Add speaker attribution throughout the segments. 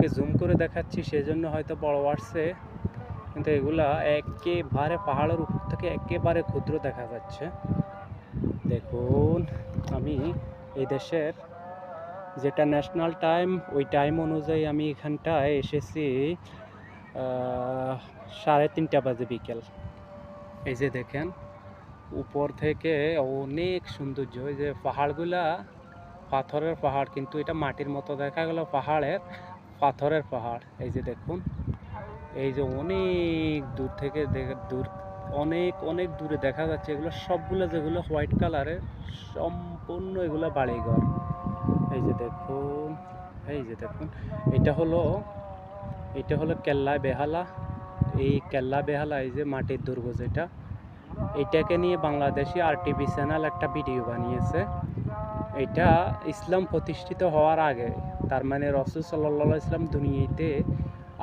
Speaker 1: আপনাদেরকে জুম করে দেখাচ্ছি, সেজন্য হয়তো বড় আসছে, কিন্তু এগুলা একেবারে পাহাড়ের উপর থেকে একেবারে ক্ষুদ্র দেখা যাচ্ছে। দেখুন, আমি এই দেশের যেটা ন্যাশনাল টাইম, ওই টাইম অনুযায়ী আমি এখানটায় এসেছি 3:30 বাজে বিকেল। এই যে দেখেন, উপর থেকে অনেক সৌন্দর্য। ওই যে পাহাড়গুলা পাথরের পাহাড়, কিন্তু এটা মাটির মতো দেখা গেল পাহাড়ের পাথরের পাহাড়। এই যে দেখুন, এই যে অনেক দূর থেকে দূর, অনেক অনেক দূরে দেখা যাচ্ছে এগুলো সবগুলো, যেগুলো হোয়াইট কালারের, সম্পূর্ণ এগুলো বাড়িঘর। এই যে দেখুন, এই যে দেখুন, এটা হলো কেল্লা বেহালা। এই কেল্লা বেহালা, এই যে মাটির দুর্গ যেটা, এইটাকে নিয়ে বাংলাদেশি আরটিভি চ্যানেল একটা ভিডিও বানিয়েছে। এটা ইসলাম প্রতিষ্ঠিত হওয়ার আগে, তার মানে রাসূল সাল্লাল্লাহু আলাইহি ওয়াসাল্লাম দুনিয়াতে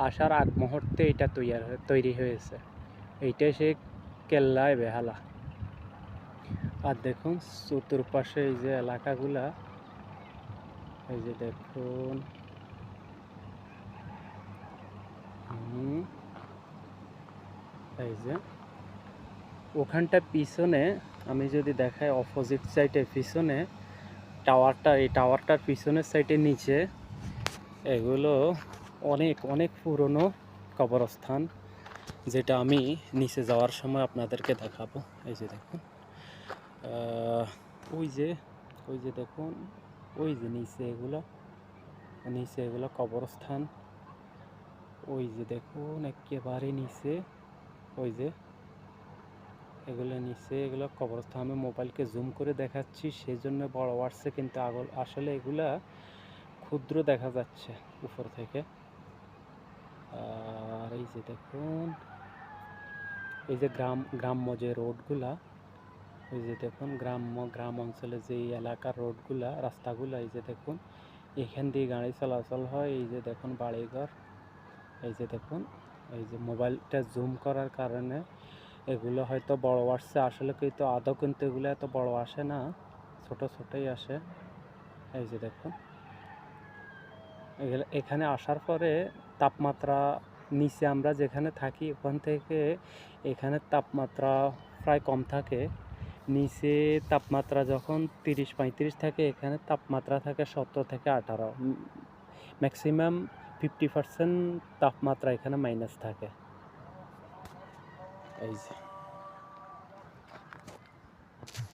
Speaker 1: আসার আগ মুহূর্তে এটা তৈরি হয়েছে। এইটাই সেই কেল্লায় বেহালা। আর দেখুন চতুর্পাশে এই যে এলাকাগুলা, এই যে দেখুন, এই যে ওখানটা পিছনে আমি যদি দেখাই, অপোজিট সাইডের পিছনে টাওয়ারটা, এই টাওয়ারটার পিছনের সাইডের নিচে এগুলো অনেক অনেক পুরনো কবরস্থান, যেটা আমি নিচে যাওয়ার সময় আপনাদেরকে দেখাবো। এই যে দেখুন, ওই যে দেখুন, ওই যে নিচে এগুলো কবরস্থান। ওই যে দেখুন একেবারে নিচে, ওই যে এগুলো কবরস্থান। আমি মোবাইলকে জুম করে দেখাচ্ছি, সেই জন্য বড় আসছে, কিন্তু আসলে এগুলা ক্ষুদ্র দেখা যাচ্ছে উপর থেকে। আর এই যে দেখুন, এই যে গ্রাম্য যে রোডগুলা, ওই যে দেখুন গ্রাম অঞ্চলে যে এলাকার রোডগুলা, রাস্তাগুলা, এই যে দেখুন এখান দিয়ে গাড়ি চলাচল হয়। এই যে দেখুন বাড়িঘর। এই যে দেখুন, এই যে মোবাইলটা জুম করার কারণে এগুলো হয়তো বড় আসছে, আসলে কিন্তু আদৌ কিন্তু এগুলো এত বড় আসে না, ছোট ছোটই আসে। এই যে দেখুন, এখানে আসার পরে তাপমাত্রা, নিচে আমরা যেখানে থাকি ওখান থেকে এখানে তাপমাত্রা প্রায় কম থাকে। নিচে তাপমাত্রা যখন 30-35 থাকে, এখানে তাপমাত্রা থাকে 17 থেকে 18, ম্যাক্সিমাম 50% তাপমাত্রা এখানে মাইনাস থাকে। এই যে